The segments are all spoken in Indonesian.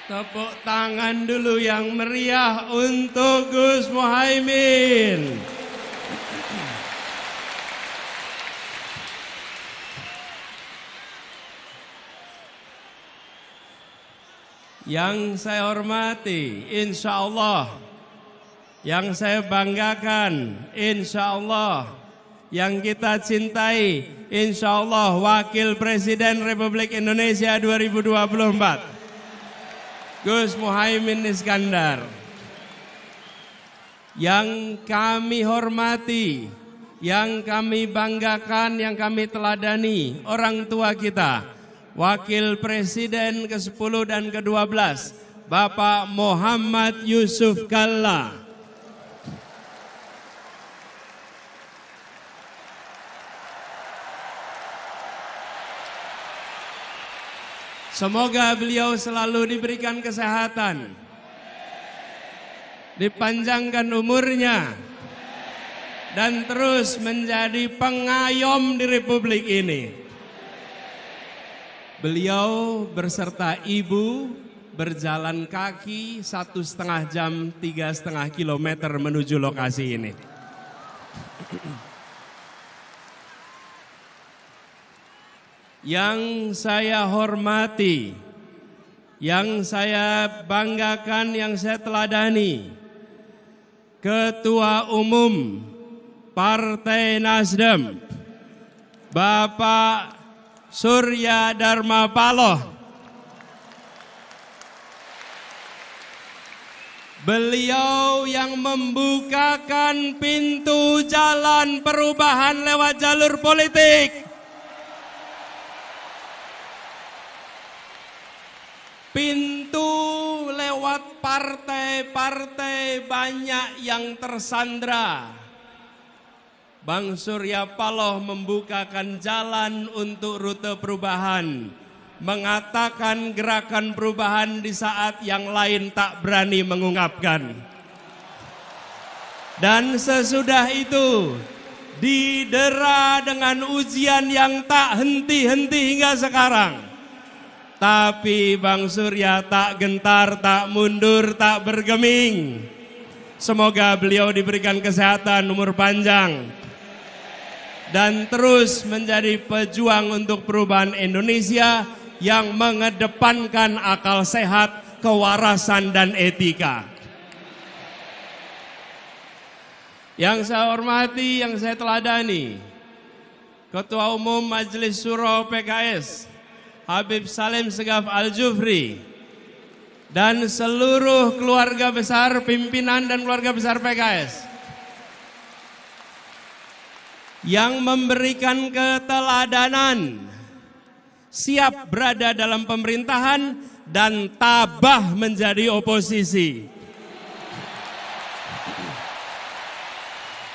Tepuk tangan dulu yang meriah untuk Gus Muhaimin. Yang saya hormati, insya Allah. Yang saya banggakan, insya Allah. Yang kita cintai, insya Allah Wakil Presiden Republik Indonesia 2024. Gus Muhaimin Iskandar. Yang kami hormati, yang kami banggakan, yang kami teladani, orang tua kita, Wakil Presiden ke-10 dan ke-12, Bapak Muhammad Yusuf Kalla. Semoga beliau selalu diberikan kesehatan, dipanjangkan umurnya, dan terus menjadi pengayom di Republik ini. Beliau berserta ibu berjalan kaki 1,5 jam 3,5 kilometer menuju lokasi ini. Yang saya hormati, yang saya banggakan, yang saya teladani, Ketua Umum Partai Nasdem, Bapak Surya Dharma Paloh. Beliau yang membukakan pintu jalan perubahan lewat jalur politik. Pintu lewat partai-partai banyak yang tersandra. Bang Surya Paloh membukakan jalan untuk rute perubahan, mengatakan gerakan perubahan di saat yang lain tak berani mengungkapkan. Dan sesudah itu didera dengan ujian yang tak henti-henti hingga sekarang. Tapi Bang Surya tak gentar, tak mundur, tak bergeming. Semoga beliau diberikan kesehatan, umur panjang, dan terus menjadi pejuang untuk perubahan Indonesia yang mengedepankan akal sehat, kewarasan, dan etika. Yang saya hormati, yang saya teladani, Ketua Umum Majelis Syuro PKS, Habib Salim Segaf Al-Jufri, dan seluruh keluarga besar pimpinan dan keluarga besar PKS yang memberikan keteladanan, siap berada dalam pemerintahan dan tabah menjadi oposisi.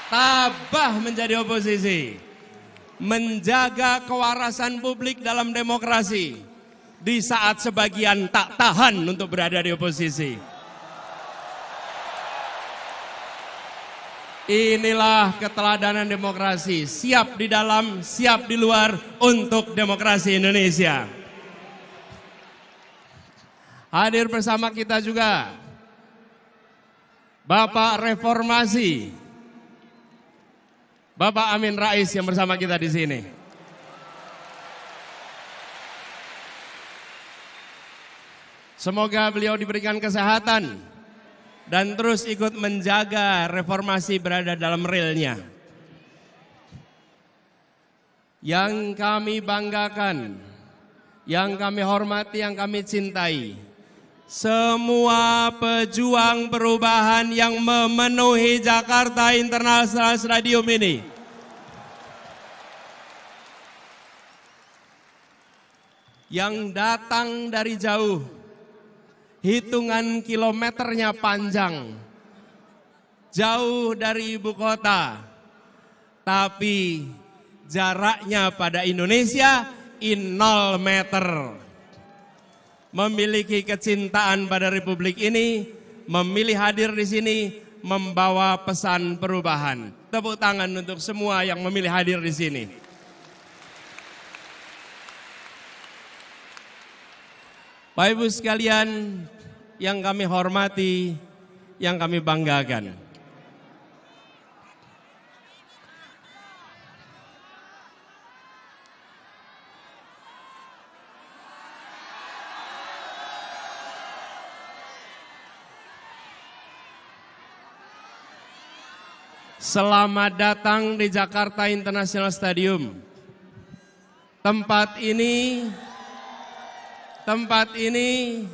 Tabah menjadi oposisi. Menjaga kewarasan publik dalam demokrasi di saat sebagian tak tahan untuk berada di oposisi. Inilah keteladanan demokrasi, siap di dalam, siap di luar untuk demokrasi Indonesia. Hadir bersama kita juga Bapak Reformasi, Bapak Amin Rais yang bersama kita di sini. Semoga beliau diberikan kesehatan dan terus ikut menjaga reformasi berada dalam relnya. Yang kami banggakan, yang kami hormati, yang kami cintai, semua pejuang perubahan yang memenuhi Jakarta International Stadium ini. Yang datang dari jauh, hitungan kilometernya panjang, jauh dari ibu kota, tapi jaraknya pada Indonesia 0 meter. Memiliki kecintaan pada Republik ini, memilih hadir di sini, membawa pesan perubahan. Tepuk tangan untuk semua yang memilih hadir di sini. Bapak Ibu sekalian, yang kami hormati, yang kami banggakan. Selamat datang di Jakarta International Stadium. Tempat ini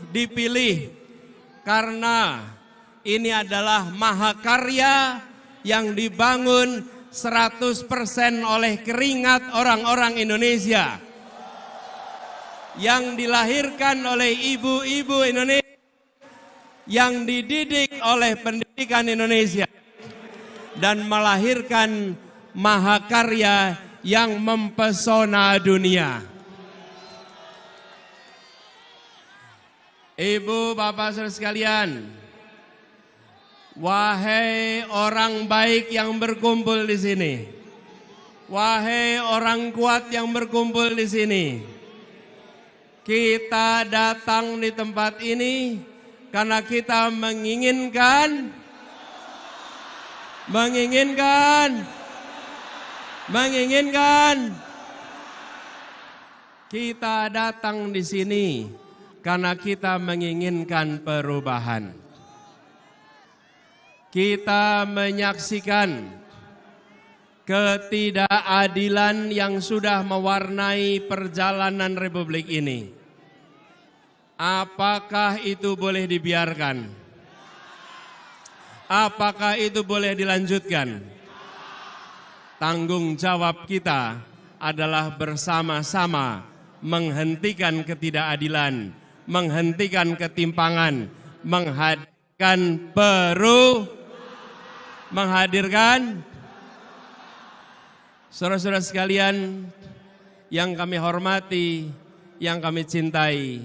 dipilih karena ini adalah mahakarya yang dibangun 100% oleh keringat orang-orang Indonesia. Yang dilahirkan oleh ibu-ibu Indonesia, yang dididik oleh pendidikan Indonesia, dan melahirkan mahakarya yang mempesona dunia. Ibu, bapak, saudara sekalian, wahai orang baik yang berkumpul di sini, wahai orang kuat yang berkumpul di sini, kita datang di tempat ini karena kita menginginkan kita datang di sini karena kita menginginkan perubahan. Kita menyaksikan ketidakadilan yang sudah mewarnai perjalanan Republik ini. Apakah itu boleh dibiarkan? Apakah itu boleh dilanjutkan? Tanggung jawab kita adalah bersama-sama menghentikan ketidakadilan, menghentikan ketimpangan, menghadirkan saudara-saudara sekalian yang kami hormati, yang kami cintai,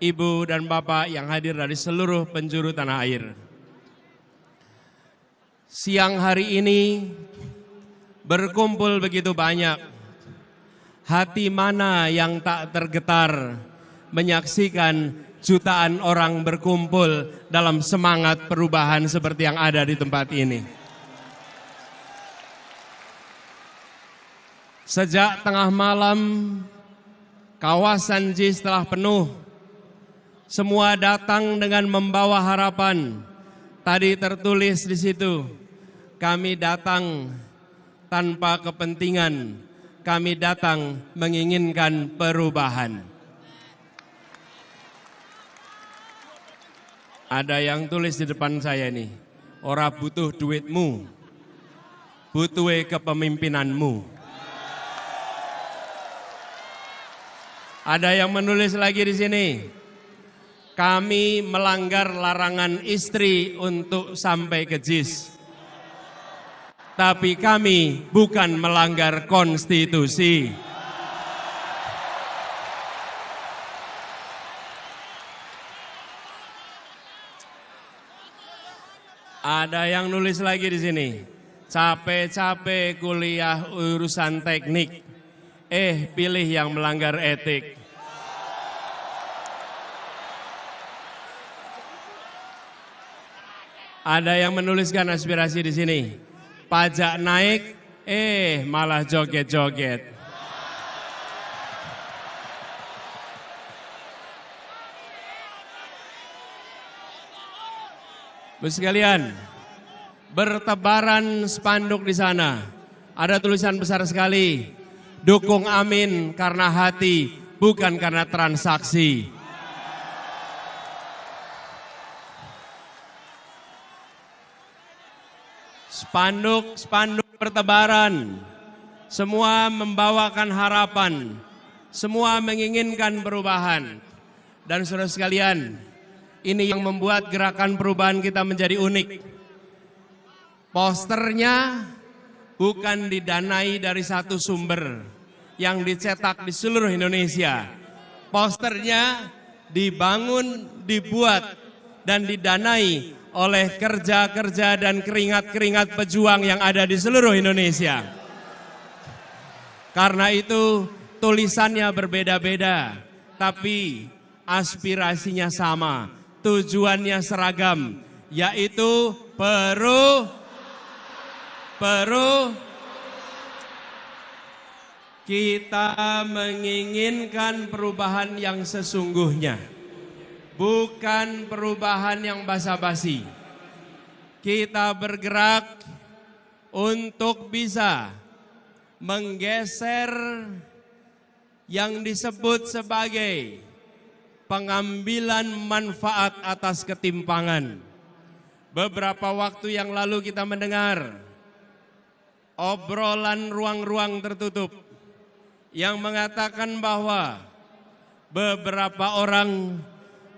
ibu dan bapak yang hadir dari seluruh penjuru tanah air. Siang hari ini berkumpul begitu banyak. Hati mana yang tak tergetar menyaksikan jutaan orang berkumpul dalam semangat perubahan seperti yang ada di tempat ini. Sejak tengah malam, kawasan JIS telah penuh. Semua datang dengan membawa harapan. Tadi tertulis di situ, kami datang tanpa kepentingan, kami datang menginginkan perubahan. Ada yang tulis di depan saya nih, ora butuh duitmu, butuh kepemimpinanmu. Ada yang menulis lagi di sini, kami melanggar larangan istri untuk sampai ke JIS. Tapi kami bukan melanggar konstitusi. Ada yang nulis lagi di sini, capek-capek kuliah urusan teknik, pilih yang melanggar etik. Ada yang menuliskan aspirasi di sini. Pajak naik, malah joget-joget. Bapak sekalian, bertebaran spanduk di sana. Ada tulisan besar sekali, dukung Amin karena hati, bukan karena transaksi. Spanduk bertebaran, semua membawakan harapan, semua menginginkan perubahan. Dan saudara sekalian, ini yang membuat gerakan perubahan kita menjadi unik. Posternya bukan didanai dari satu sumber yang dicetak di seluruh Indonesia. Posternya dibangun, dibuat, dan didanai oleh kerja-kerja dan keringat-keringat pejuang yang ada di seluruh Indonesia. Karena itu tulisannya berbeda-beda, tapi aspirasinya sama. tujuannya seragam, yaitu kita menginginkan perubahan yang sesungguhnya, bukan perubahan yang basa-basi. Kita bergerak untuk bisa menggeser yang disebut sebagai pengambilan manfaat atas ketimpangan. Beberapa waktu yang lalu kita mendengar obrolan ruang-ruang tertutup yang mengatakan bahwa beberapa orang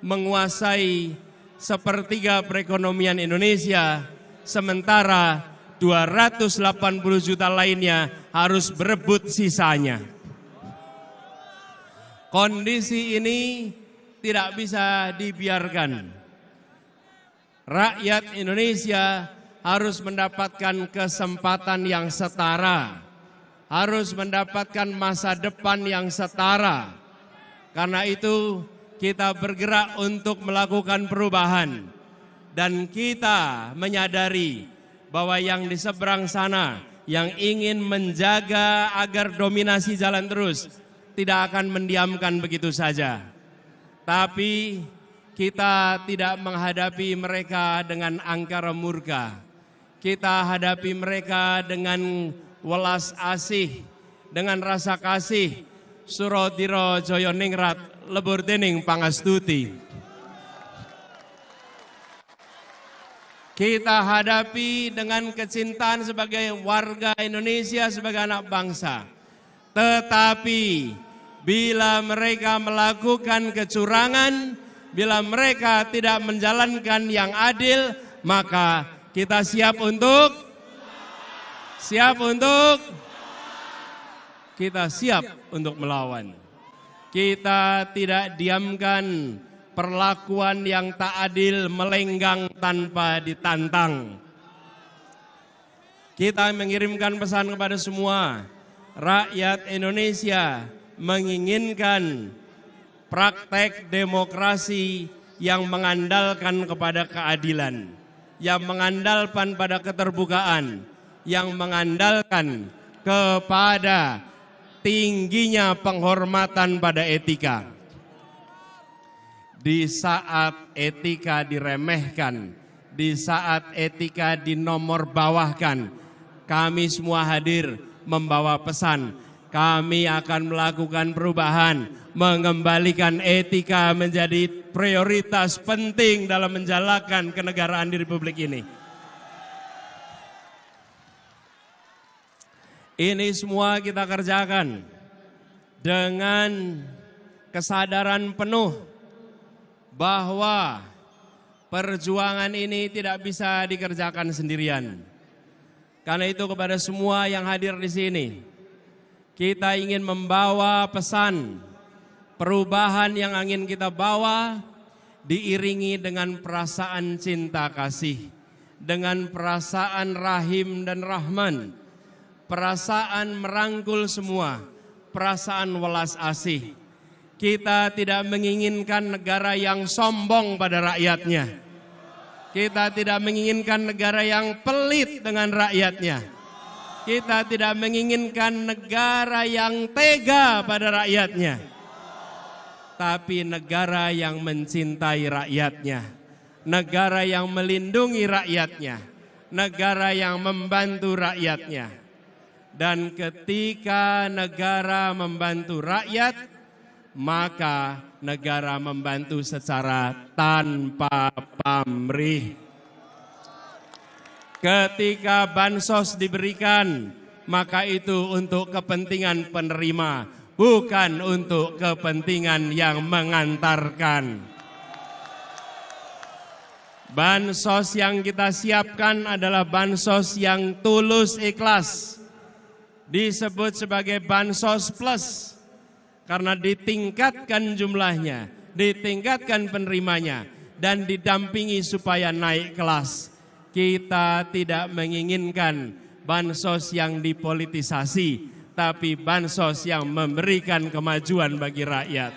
menguasai sepertiga perekonomian Indonesia, sementara 280 juta lainnya harus berebut sisanya. Kondisi ini tidak bisa dibiarkan. Rakyat Indonesia harus mendapatkan kesempatan yang setara, harus mendapatkan masa depan yang setara. Karena itu kita bergerak untuk melakukan perubahan. Dan kita menyadari bahwa yang di seberang sana yang ingin menjaga agar dominasi jalan terus tidak akan mendiamkan begitu saja. Tapi kita tidak menghadapi mereka dengan angkara murka. Kita hadapi mereka dengan welas asih, dengan rasa kasih. Surodiro Joyo Ningrat lebur dening pangastuti. Kita hadapi dengan kecintaan sebagai warga Indonesia, sebagai anak bangsa. Tetapi bila mereka melakukan kecurangan, bila mereka tidak menjalankan yang adil, maka kita siap untuk melawan. Kita tidak diamkan perlakuan yang tak adil melenggang tanpa ditantang. Kita mengirimkan pesan kepada semua rakyat Indonesia, menginginkan praktek demokrasi yang mengandalkan kepada keadilan, yang mengandalkan pada keterbukaan, yang mengandalkan kepada tingginya penghormatan pada etika. Di saat etika diremehkan, di saat etika dinomorbawahkan, kami semua hadir membawa pesan. Kami akan melakukan perubahan, mengembalikan etika menjadi prioritas penting dalam menjalankan kenegaraan di Republik ini. Ini semua kita kerjakan dengan kesadaran penuh bahwa perjuangan ini tidak bisa dikerjakan sendirian. Karena itu kepada semua yang hadir di sini, kita ingin membawa pesan perubahan yang ingin kita bawa diiringi dengan perasaan cinta kasih, dengan perasaan rahim dan rahman, perasaan merangkul semua, perasaan welas asih. Kita tidak menginginkan negara yang sombong pada rakyatnya. Kita tidak menginginkan negara yang pelit dengan rakyatnya. Kita tidak menginginkan negara yang tega pada rakyatnya. Tapi negara yang mencintai rakyatnya. Negara yang melindungi rakyatnya. Negara yang membantu rakyatnya. Dan ketika negara membantu rakyat, maka negara membantu secara tanpa pamrih. Ketika bansos diberikan, maka itu untuk kepentingan penerima, bukan untuk kepentingan yang mengantarkan. Bansos yang kita siapkan adalah bansos yang tulus ikhlas. Disebut sebagai bansos plus karena ditingkatkan jumlahnya, ditingkatkan penerimanya, dan didampingi supaya naik kelas. Kita tidak menginginkan bansos yang dipolitisasi, tapi bansos yang memberikan kemajuan bagi rakyat.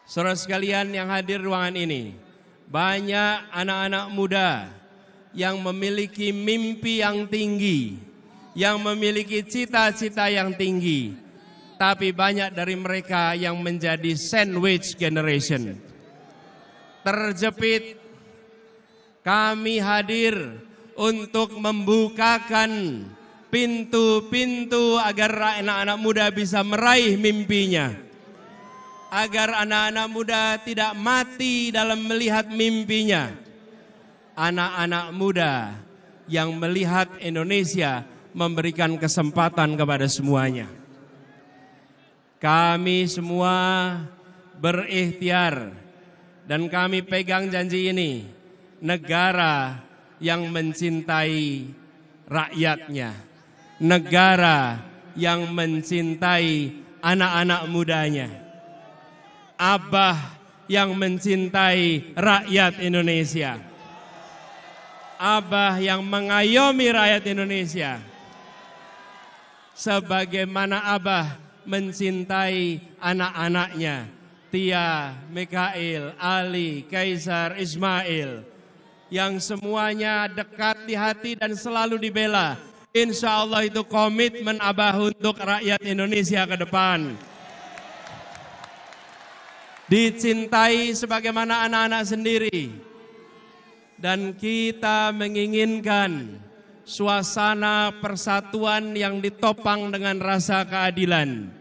Saudara sekalian yang hadir ruangan ini, banyak anak-anak muda yang memiliki mimpi yang tinggi, yang memiliki cita-cita yang tinggi, tapi banyak dari mereka yang menjadi sandwich generation. Terjepit. Kami hadir untuk membukakan pintu-pintu agar anak-anak muda bisa meraih mimpinya. Agar anak-anak muda tidak mati dalam melihat mimpinya. Anak-anak muda yang melihat Indonesia memberikan kesempatan kepada semuanya. Kami semua berikhtiar dan kami pegang janji ini. Negara yang mencintai rakyatnya. Negara yang mencintai anak-anak mudanya. Abah yang mencintai rakyat Indonesia. Abah yang mengayomi rakyat Indonesia. Sebagaimana Abah mencintai anak-anaknya. Tia, Mikail, Ali, Kaisar, Ismail. Yang semuanya dekat di hati dan selalu dibela. Insya Allah itu komitmen Abah untuk rakyat Indonesia ke depan. Dicintai sebagaimana anak-anak sendiri. Dan kita menginginkan suasana persatuan yang ditopang dengan rasa keadilan.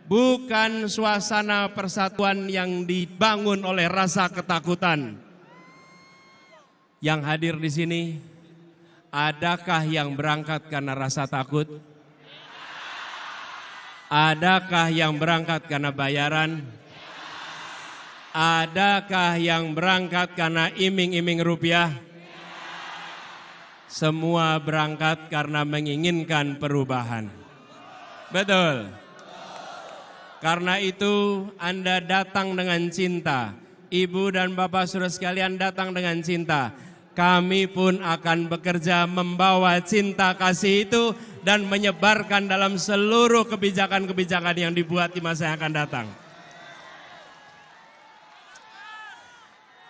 Bukan suasana persatuan yang dibangun oleh rasa ketakutan. Yang hadir di sini, adakah yang berangkat karena rasa takut? Adakah yang berangkat karena bayaran? Adakah yang berangkat karena iming-iming rupiah? Semua berangkat karena menginginkan perubahan. Betul. Karena itu Anda datang dengan cinta. Ibu dan Bapak saudara sekalian datang dengan cinta. Kami pun akan bekerja membawa cinta kasih itu dan menyebarkan dalam seluruh kebijakan-kebijakan yang dibuat di masa yang akan datang.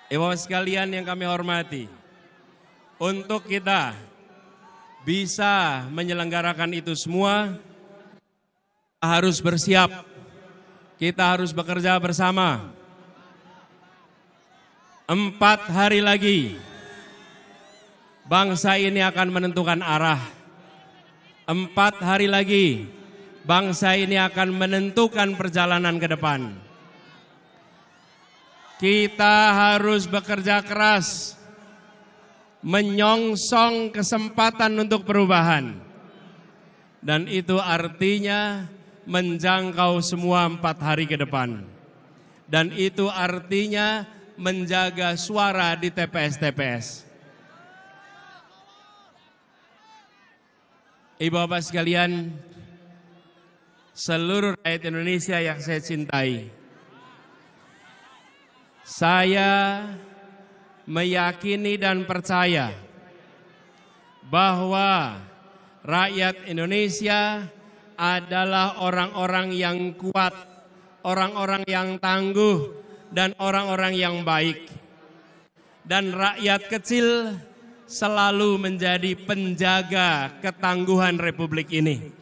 Ibu sekalian yang kami hormati, untuk kita bisa menyelenggarakan itu semua, kita harus bersiap, kita harus bekerja bersama. 4 hari lagi, bangsa ini akan menentukan arah. 4 hari lagi, bangsa ini akan menentukan perjalanan ke depan. Kita harus bekerja keras, menyongsong kesempatan untuk perubahan. Dan itu artinya menjangkau semua 4 hari ke depan. Dan itu artinya menjaga suara di TPS-TPS. Ibu bapak sekalian, seluruh rakyat Indonesia yang saya cintai, saya meyakini dan percaya bahwa rakyat Indonesia adalah orang-orang yang kuat, orang-orang yang tangguh, dan orang-orang yang baik. Dan rakyat kecil selalu menjadi penjaga ketangguhan Republik ini.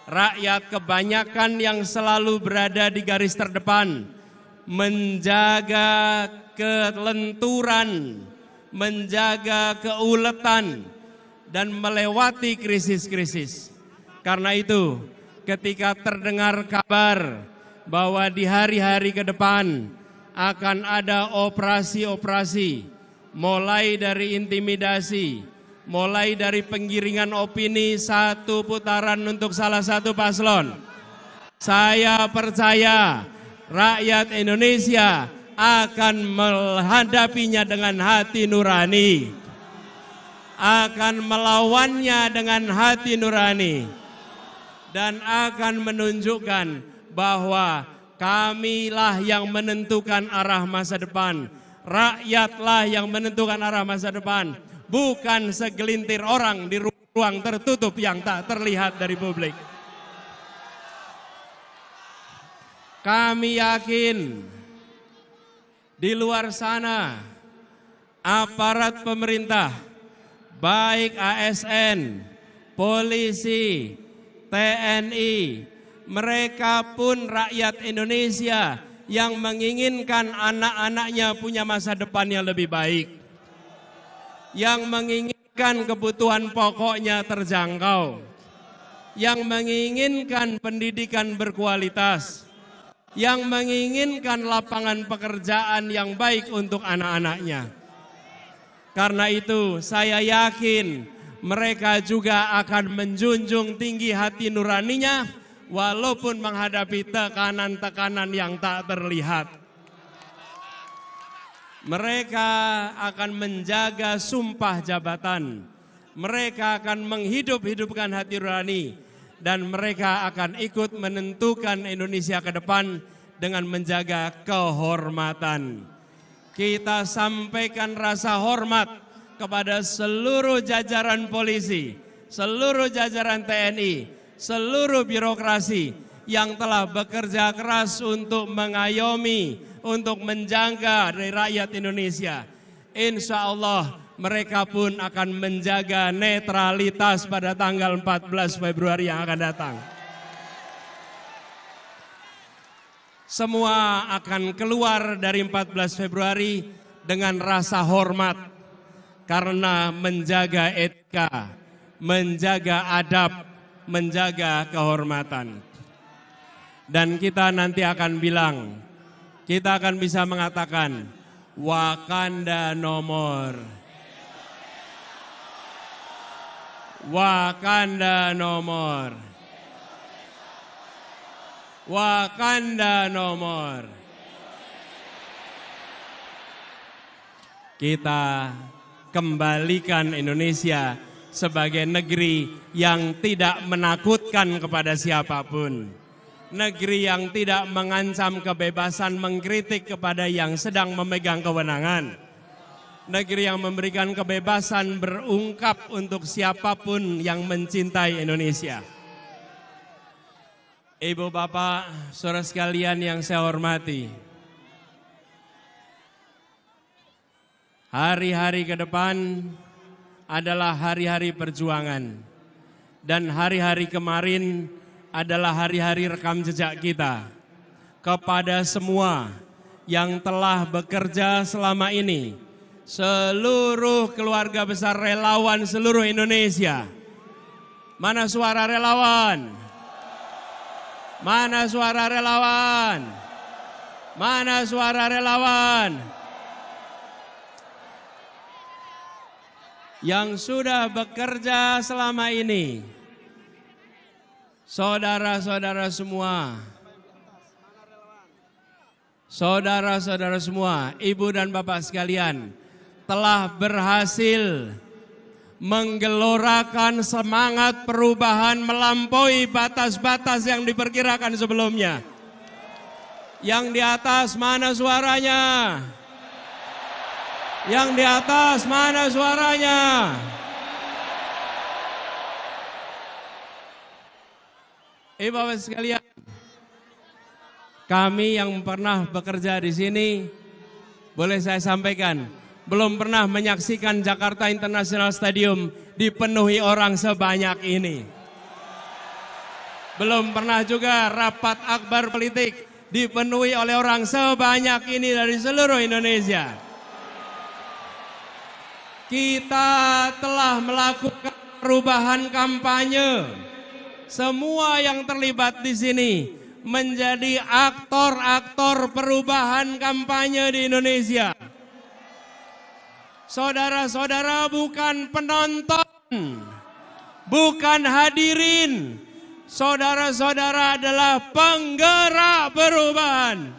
Rakyat kebanyakan yang selalu berada di garis terdepan, menjaga kelenturan, menjaga keuletan, dan melewati krisis-krisis. Karena itu, ketika terdengar kabar bahwa di hari-hari ke depan akan ada operasi-operasi, mulai dari intimidasi, mulai dari penggiringan opini satu putaran untuk salah satu paslon. Saya percaya rakyat Indonesia akan menghadapinya dengan hati nurani, akan melawannya dengan hati nurani, dan akan menunjukkan bahwa kamilah yang menentukan arah masa depan. Rakyatlah yang menentukan arah masa depan, bukan segelintir orang di ruang tertutup yang tak terlihat dari publik. Kami yakin Di luar sana, aparat pemerintah, baik ASN, polisi, TNI, mereka pun rakyat Indonesia yang menginginkan anak-anaknya punya masa depan yang lebih baik, yang menginginkan kebutuhan pokoknya terjangkau, yang menginginkan pendidikan berkualitas, yang menginginkan lapangan pekerjaan yang baik untuk anak-anaknya. Karena itu saya yakin mereka juga akan menjunjung tinggi hati nuraninya walaupun menghadapi tekanan-tekanan yang tak terlihat. Mereka akan menjaga sumpah jabatan. Mereka akan menghidup-hidupkan hati nurani. Dan mereka akan ikut menentukan Indonesia ke depan dengan menjaga kehormatan. Kita sampaikan rasa hormat kepada seluruh jajaran polisi, seluruh jajaran TNI, seluruh birokrasi yang telah bekerja keras untuk mengayomi, untuk menjaga dari rakyat Indonesia. Insya Allah mereka pun akan menjaga netralitas pada tanggal 14 Februari yang akan datang. Semua akan keluar dari 14 Februari dengan rasa hormat karena menjaga etika, menjaga adab, menjaga kehormatan. Dan kita nanti akan bilang, kita akan bisa mengatakan Wakanda no more. Wakanda no more. Wakanda no more. Kita kembalikan Indonesia sebagai negeri yang tidak menakutkan kepada siapapun. Negeri yang tidak mengancam kebebasan mengkritik kepada yang sedang memegang kewenangan. Negeri yang memberikan kebebasan berungkap untuk siapapun yang mencintai Indonesia. Ibu bapak, saudara sekalian yang saya hormati. Hari-hari ke depan adalah hari-hari perjuangan. Dan hari-hari kemarin adalah hari-hari rekam jejak kita. Kepada semua yang telah bekerja selama ini, seluruh keluarga besar relawan seluruh Indonesia. Mana suara relawan? Mana suara relawan? Mana suara relawan? Yang sudah bekerja selama ini, saudara-saudara semua, saudara-saudara semua, ibu dan bapak sekalian, telah berhasil menggelorakan semangat perubahan melampaui batas-batas yang diperkirakan sebelumnya. Yang di atas mana suaranya? Yang di atas mana suaranya? Ibu bapak sekalian, kami yang pernah bekerja di sini, boleh saya sampaikan, belum pernah menyaksikan Jakarta International Stadium dipenuhi orang sebanyak ini. Belum pernah juga rapat akbar politik dipenuhi oleh orang sebanyak ini dari seluruh Indonesia. Kita telah melakukan perubahan kampanye. Semua yang terlibat di sini menjadi aktor-aktor perubahan kampanye di Indonesia. Saudara-saudara bukan penonton, bukan hadirin. Saudara-saudara adalah penggerak perubahan.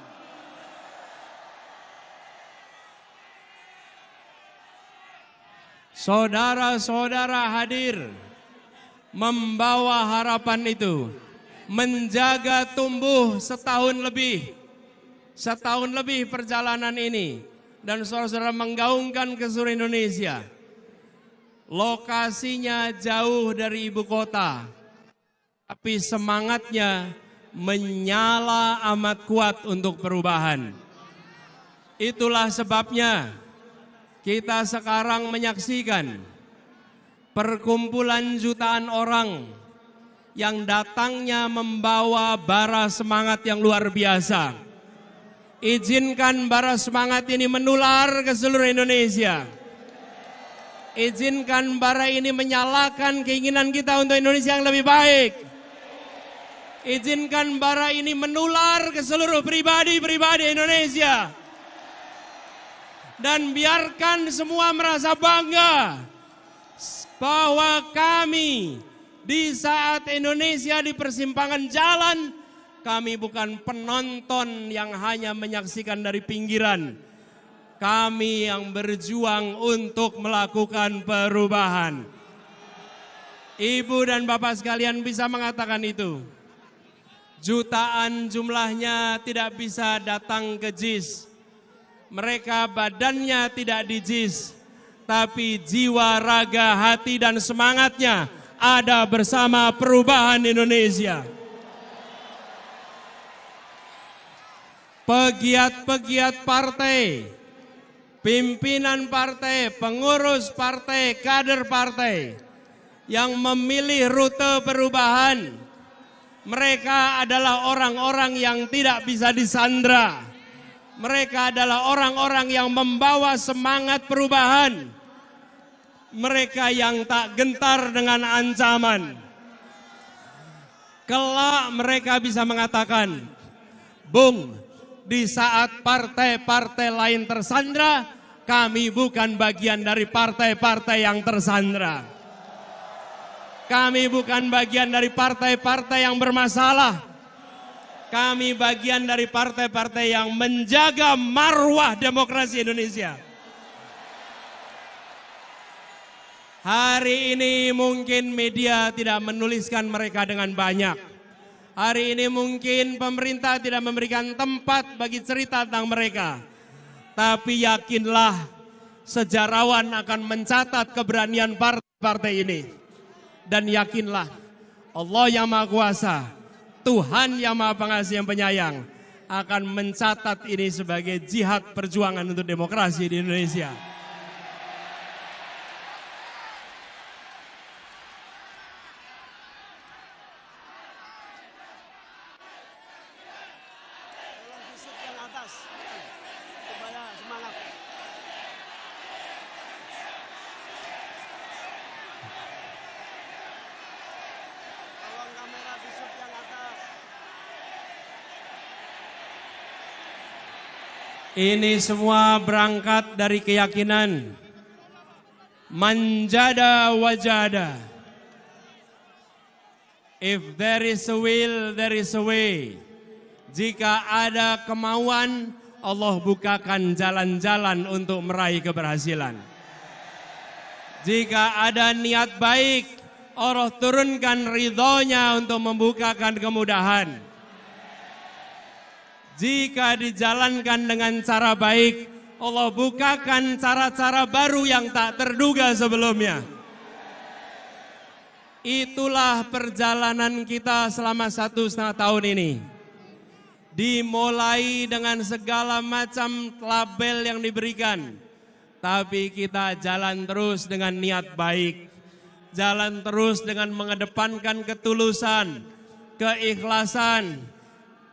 Saudara-saudara hadir membawa harapan itu, menjaga tumbuh setahun lebih perjalanan ini, dan saudara-saudara menggaungkan ke seluruh Indonesia. Lokasinya jauh dari ibu kota, tapi semangatnya menyala amat kuat untuk perubahan. Itulah sebabnya kita sekarang menyaksikan perkumpulan jutaan orang yang datangnya membawa bara semangat yang luar biasa. Izinkan bara semangat ini menular ke seluruh Indonesia. Izinkan bara ini menyalakan keinginan kita untuk Indonesia yang lebih baik. Izinkan bara ini menular ke seluruh pribadi-pribadi Indonesia. Dan biarkan semua merasa bangga bahwa kami di saat Indonesia di persimpangan jalan, kami bukan penonton yang hanya menyaksikan dari pinggiran. Kami yang berjuang untuk melakukan perubahan. Ibu dan Bapak sekalian bisa mengatakan itu. Jutaan jumlahnya tidak bisa datang ke JIS. Mereka badannya tidak di JIS, tapi jiwa, raga, hati, dan semangatnya ada bersama perubahan Indonesia. Pegiat-pegiat partai, pimpinan partai, pengurus partai, kader partai yang memilih rute perubahan, mereka adalah orang-orang yang tidak bisa disandra. Mereka adalah orang-orang yang membawa semangat perubahan. Mereka yang tak gentar dengan ancaman. Kelak mereka bisa mengatakan, Bung, di saat partai-partai lain tersandra, kami bukan bagian dari partai-partai yang tersandra. Kami bukan bagian dari partai-partai yang bermasalah. Kami bagian dari partai-partai yang menjaga marwah demokrasi Indonesia. Hari ini mungkin media tidak menuliskan mereka dengan banyak. Hari ini mungkin pemerintah tidak memberikan tempat bagi cerita tentang mereka. Tapi yakinlah, sejarawan akan mencatat keberanian partai-partai ini. Dan yakinlah, Allah yang Maha Kuasa, Tuhan yang Maha Pengasih yang penyayang akan mencatat ini sebagai jihad perjuangan untuk demokrasi di Indonesia. Ini semua berangkat dari keyakinan manjada wajada. If there is a will, there is a way. Jika ada kemauan, Allah bukakan jalan-jalan untuk meraih keberhasilan. Jika ada niat baik, Allah turunkan ridhonya untuk membukakan kemudahan. Jika dijalankan dengan cara baik, Allah bukakan cara-cara baru yang tak terduga sebelumnya. Itulah perjalanan kita selama 1,5 tahun ini. Dimulai dengan segala macam label yang diberikan. Tapi kita jalan terus dengan niat baik. Jalan terus dengan mengedepankan ketulusan, keikhlasan,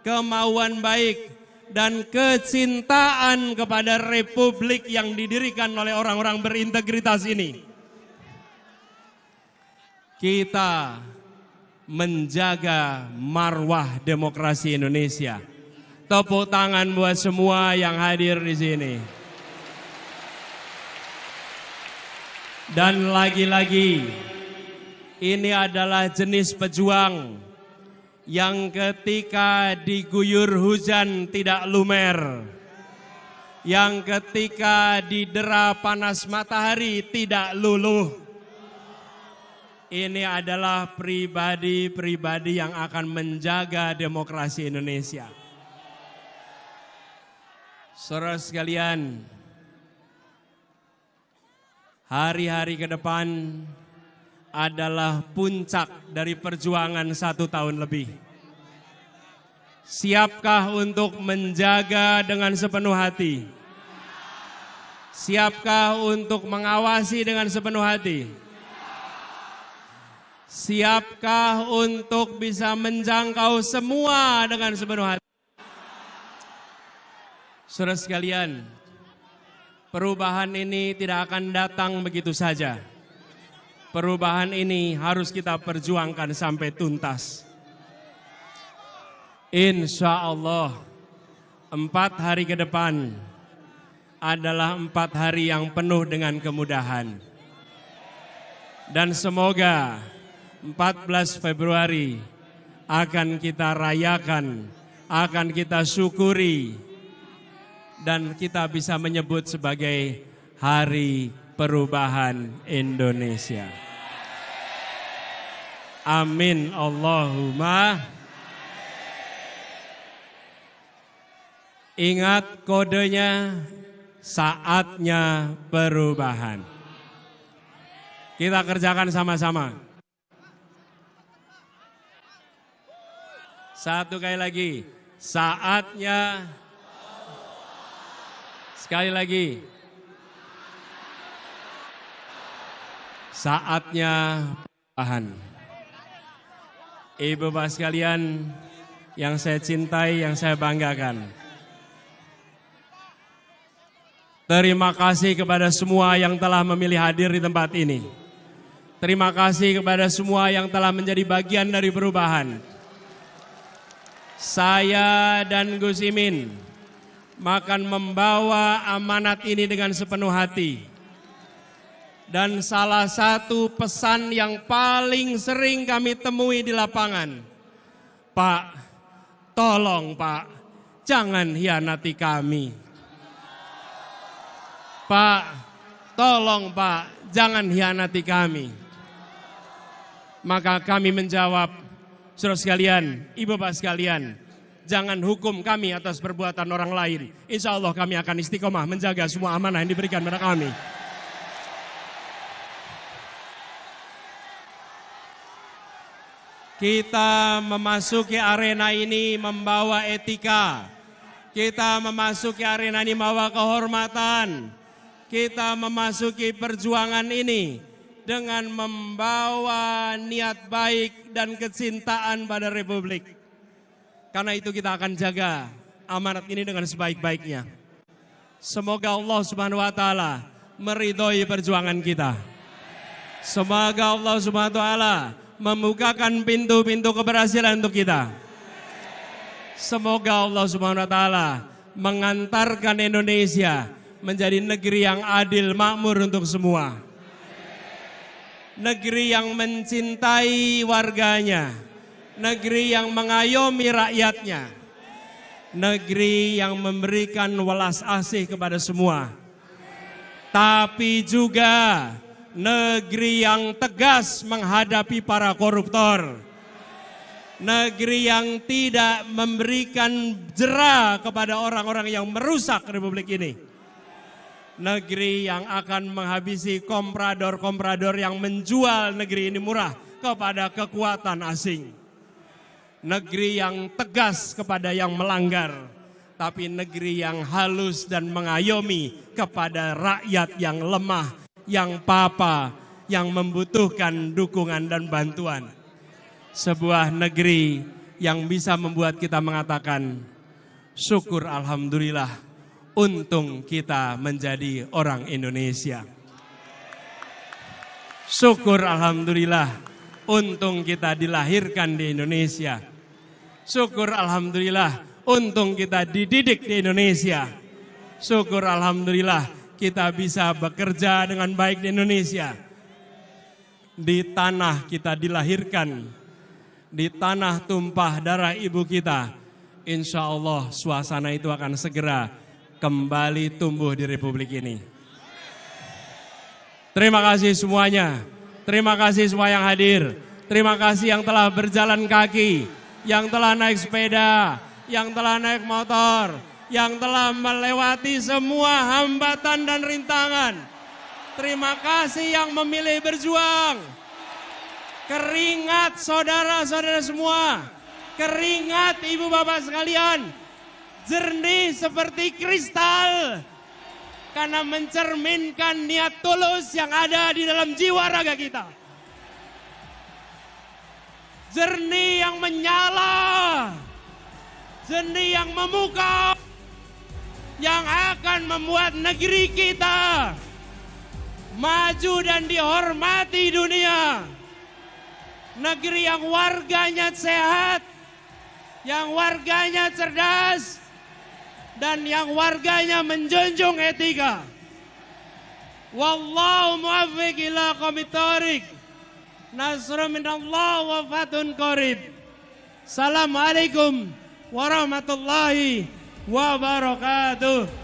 kemauan baik, dan kecintaan kepada republik yang didirikan oleh orang-orang berintegritas ini. Kita menjaga marwah demokrasi Indonesia. Tepuk tangan buat semua yang hadir di sini. Dan lagi-lagi, ini adalah jenis pejuang yang ketika diguyur hujan tidak lumer, yang ketika didera panas matahari tidak luluh. Ini adalah pribadi-pribadi yang akan menjaga demokrasi Indonesia. Saudara sekalian, hari-hari ke depan adalah puncak dari perjuangan 1 tahun lebih. Siapkah untuk menjaga dengan sepenuh hati Siapkah untuk mengawasi dengan sepenuh hati? Siapkah untuk bisa menjangkau semua dengan sepenuh hati? Saudara sekalian, perubahan ini tidak akan datang begitu saja. Perubahan ini harus kita perjuangkan sampai tuntas. Insya Allah, 4 hari ke depan adalah 4 hari yang penuh dengan kemudahan. Dan semoga 14 Februari akan kita rayakan, akan kita syukuri, dan kita bisa menyebut sebagai Hari Perubahan Indonesia. Amin Allahumma. Ingat kodenya, saatnya perubahan. Kita kerjakan sama-sama. Satu kali lagi, saatnya. Sekali lagi, saatnya perubahan. Ibu bapak sekalian yang saya cintai, yang saya banggakan, terima kasih kepada semua yang telah memilih hadir di tempat ini. Terima kasih kepada semua yang telah menjadi bagian dari perubahan. Saya dan Gus Imin akan membawa amanat ini dengan sepenuh hati. Dan salah satu pesan yang paling sering kami temui di lapangan, Pak, tolong Pak, jangan hianati kami. Pak, tolong Pak, jangan hianati kami. Maka kami menjawab, saudara sekalian, ibu bapak sekalian, jangan hukum kami atas perbuatan orang lain. Insya Allah kami akan istiqomah menjaga semua amanah yang diberikan kepada kami. Kita memasuki arena ini membawa etika. Kita memasuki arena ini membawa kehormatan. Kita memasuki perjuangan ini dengan membawa niat baik dan kecintaan pada Republik. Karena itu kita akan jaga amanat ini dengan sebaik-baiknya. Semoga Allah Subhanahu wa taala meridhoi perjuangan kita. Semoga Allah Subhanahu wa taala membukakan pintu-pintu keberhasilan untuk kita. Semoga Allah Subhanahu wa taala mengantarkan Indonesia menjadi negeri yang adil makmur untuk semua. Negeri yang mencintai warganya, negeri yang mengayomi rakyatnya, negeri yang memberikan welas asih kepada semua. Tapi juga negeri yang tegas menghadapi para koruptor. Negeri yang tidak memberikan jera kepada orang-orang yang merusak Republik ini. Negeri yang akan menghabisi komprador-komprador yang menjual negeri ini murah kepada kekuatan asing. Negeri yang tegas kepada yang melanggar, tapi negeri yang halus dan mengayomi kepada rakyat yang lemah, yang papa, yang membutuhkan dukungan dan bantuan. Sebuah negeri yang bisa membuat kita mengatakan, syukur alhamdulillah, untung kita menjadi orang Indonesia. Syukur alhamdulillah, untung kita dilahirkan di Indonesia. Syukur alhamdulillah, untung kita dididik di Indonesia. Syukur alhamdulillah, kita bisa bekerja dengan baik di Indonesia. Di tanah kita dilahirkan, di tanah tumpah darah ibu kita. Insya Allah suasana itu akan segera kembali tumbuh di Republik ini. Terima kasih semuanya. Terima kasih semua yang hadir. Terima kasih yang telah berjalan kaki, yang telah naik sepeda, yang telah naik motor, yang telah melewati semua hambatan dan rintangan. Terima kasih yang memilih berjuang. Keringat saudara-saudara semua, keringat ibu bapak sekalian, jernih seperti kristal. karena mencerminkan niat tulus yang ada di dalam jiwa raga kita. Jernih yang menyala, jernih yang memukau, yang akan membuat negeri kita maju dan dihormati dunia. Negeri yang warganya sehat, yang warganya cerdas, dan yang warganya menjunjung etika. Wallahu muwaffiq ila aqwamit thoriq. Nasrun minallah wa fathun qarib. Assalamualaikum warahmatullahi wabarakatuh.